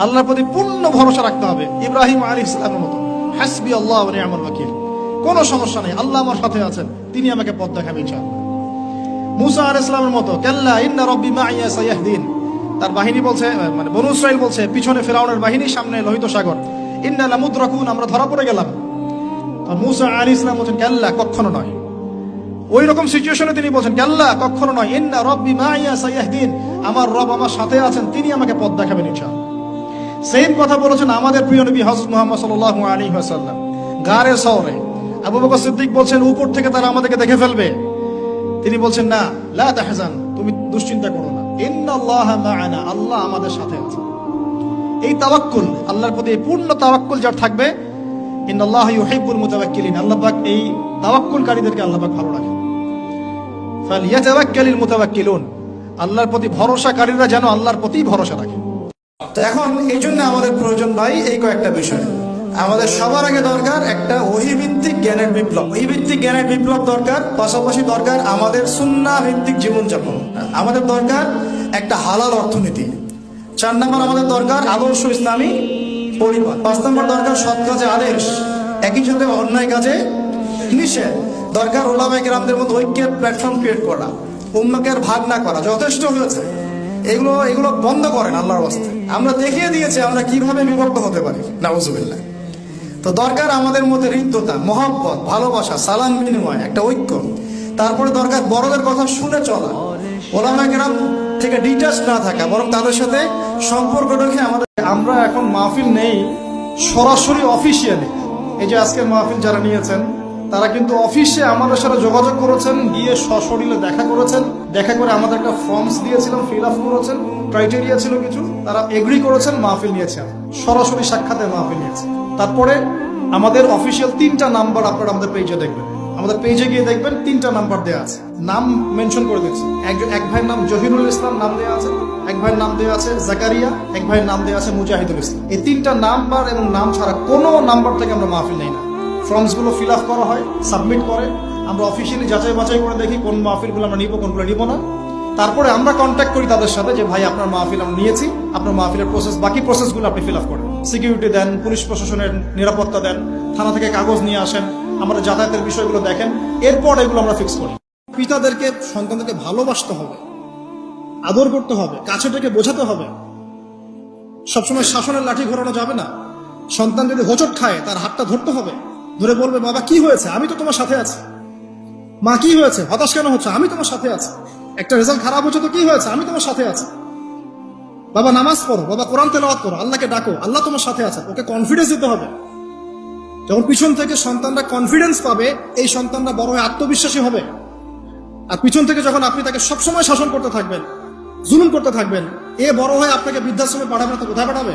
আল্লাহর প্রতি পূর্ণ ভরসা রাখতে হবে। ইব্রাহিম আলাইহিস সালামের মতো, হাসবি আল্লাহ ওয়া নি'মাল ওয়াকিল, কোনো সমস্যা নেই, আল্লাহ আমার সাথে আছেন, তিনি আমাকে পথ দেখাবেন ইনশাআল্লাহ। মুসা আলাইহিস সালামের মতো, কাল্লা ইন্না রাব্বি মাইয়া সায়াহদিন, তার বাহিনী বলছে, মানে বনু ইসরাইল বলছে, পিছনে ফিরআউনের বাহিনী, সামনে লোহিত সাগর, ইন্না লামুদরাকুন, আমরা ধরা পড়ে গেলাম। আর মুসা আলাইহিস সালাম বলেন, কাল্লা, কখনো নয়। ওই রকম সিচুয়েশনে তিনি বলছেন, কাল্লা, কখনো নয়, ইন্না রাব্বি মাইয়া সায়াহদিন, আমার রব আমার সাথে আছেন, তিনি আমাকে পথ দেখাবেন ইনশাআল্লাহ। সেম কথা বলেছেন আমাদের প্রিয় নবী হযরত মুহাম্মদ সাল্লাল্লাহু আলাইহি ওয়াসাল্লাম গারে সওরে। আবু বকর সিদ্দিক বলছেন, উপর থেকে তারা আমাদেরকে দেখে ফেলবে। তিনি বলছেন, না, লা তাহজান, তুমি দুশ্চিন্তা করো না, ইন্নাল্লাহা মা'ানা, আল্লাহ আমাদের সাথে আছেন। এই তাওয়াক্কুল, আল্লাহর প্রতি এই পূর্ণ তাওয়াক্কুল যার থাকবে, ইন্নাল্লাহা ইউহিব্বুল মুতাওয়াক্কিলিন, আল্লাহ পাক এই তাওয়াক্কুলকারীদেরকে আল্লাহ পাক ভালো রাখেন। ফালিয়াতাওয়াক্কালিল মুতাওয়াক্কিলুন, আল্লাহর প্রতি ভরসাকারীরা যেন আল্লাহর প্রতি ভরসা রাখে। তো এখন এই জন্য আমাদের প্রয়োজন ভাই এই কয়েকটা বিষয়। আমাদের সবার আগে দরকার একটা ওহীভিত্তিক জ্ঞানের বিপ্লব, ওহীভিত্তিক জ্ঞানের বিপ্লব দরকার। পাশাপাশি দরকার আমাদের সুন্নাহ ভিত্তিক জীবনযাপন, আমাদের দরকার একটা হালাল অর্থনীতি। 4 নম্বর আমাদের দরকার আদর্শ ইসলামী পরিবার। 5 নম্বর দরকার সৎ কাজে আদেশ, একই সাথে অন্যায় কাজে নিষেধ। দরকার উলামায়ে কেরামদের মধ্যে ঐক্যের প্ল্যাটফর্ম ক্রিয়েট করা, উম্মাহকে আর ভাগ না করা, যথেষ্ট হয়েছে। এগুলো বন্ধ করেন আল্লাহর ওয়াস্তে। আমরা দেখিয়ে দিয়েছি আমরা কিভাবে বিভক্ত হতে পারি, নাউজুবিল্লাহ। তো দরকার আমাদের মধ্যে হৃদ্যতা, মহব্বত, ভালোবাসা, সালাম বিনিময়, একটা ঐক্য। তারপরে দরকার বড়দের কথা শুনে চলা, উলামায়ে কেরাম থেকে ডিটাচ না থাকা, বরং তাদের সাথে সম্পর্ক রেখে আমরা এখন মাহফিল নেই সরাসরি অফিসিয়ালি। এই যে আজকের মাহফিল যারা নিয়েছেন, তারা কিন্তু অফিসে আমাদের সাথে যোগাযোগ করেছেন, গিয়ে সশরীরে দেখা করেছেন, দেখা করে আমাদের একটা ফর্মস দিয়েছিলাম, ফিল আপ করেছেন, ক্রাইটেরিয়া ছিল কিছু, তারা এগ্রি করেছেন, মাহফিল নিয়েছেন, সরাসরি সাক্ষাতে মাহফিল নিয়েছেন। তারপরে আমাদের অফিসিয়াল 3টা নাম্বার আপনারা আমাদের পেজে দেখবেন, আমাদের পেজে গিয়ে দেখবেন 3টা নাম্বার দেওয়া আছে, নাম মেনশন করে দিচ্ছি। এক ভাইয়ের নাম জহিরুল ইসলাম নাম দেওয়া আছে, এক ভাইয়ের নাম দেওয়া আছে জাকারিয়া, এক ভাইয়ের নাম দেওয়া আছে মুজাহিদুল ইসলাম। এই 3টা নাম্বার এবং নাম ছাড়া কোনো নাম্বার থেকে আমরা মাহফিল নেই না। ফর্মসগুলো ফিল আপ করা হয়, সাবমিট করে, আমরা অফিসিয়ালি যাচাই বাছাই করে দেখি কোন মাহফিলগুলো আমরা নিব, কোনগুলো নিব না। তারপরে আমরা কন্ট্যাক্ট করি তাদের সাথে যে ভাই আপনার মাহফিল আমরা নিয়েছি, আপনার মাহফিলের প্রসেস, বাকি প্রসেসগুলো আপনি ফিল আপ করেন, সিকিউরিটি দেন, পুলিশ প্রশাসনের নিরাপত্তা দেন, থানা থেকে কাগজ নিয়ে আসেন, আমাদের যাতায়াতের বিষয়গুলো দেখেন, এরপর এগুলো আমরা ফিক্স করি। পিতাদেরকে, সন্তানদেরকে ভালোবাসতে হবে, আদর করতে হবে, কাছে থেকে বোঝাতে হবে। সবসময় শাসনের লাঠি ঘোরানো যাবে না। সন্তান যদি হোঁচট খায় তার হাতটা ধরতে হবে, ধরে বলবে, বাবা কি হয়েছে, আমি তো তোমার সাথে আছি। মা কি হয়েছে, হতাশ কেন হচ্ছে, আমি তোমার সাথে আছি। একটা রেজাল্ট খারাপ হচ্ছে তো কি হয়েছে, আমি তোমার সাথে আছি। বাবা নামাজ পড়ো, বাবা কোরআন তেলাওয়াত করো, আল্লাহকে ডাকো, আল্লাহ তোমার সাথে আছে। ওকে কনফিডেন্স দিতে হবে। যখন পিছন থেকে সন্তানরা কনফিডেন্স পাবে, এই সন্তানরা বড় হয়ে আত্মবিশ্বাসী হবে। আর পিছন থেকে যখন আপনি তাকে সবসময় শাসন করতে থাকবেন, জুলুম করতে থাকবেন, এ বড় হয়ে আপনাকে বৃদ্ধাশ্রমে পাঠাবে না তো কোথায় পাঠাবে?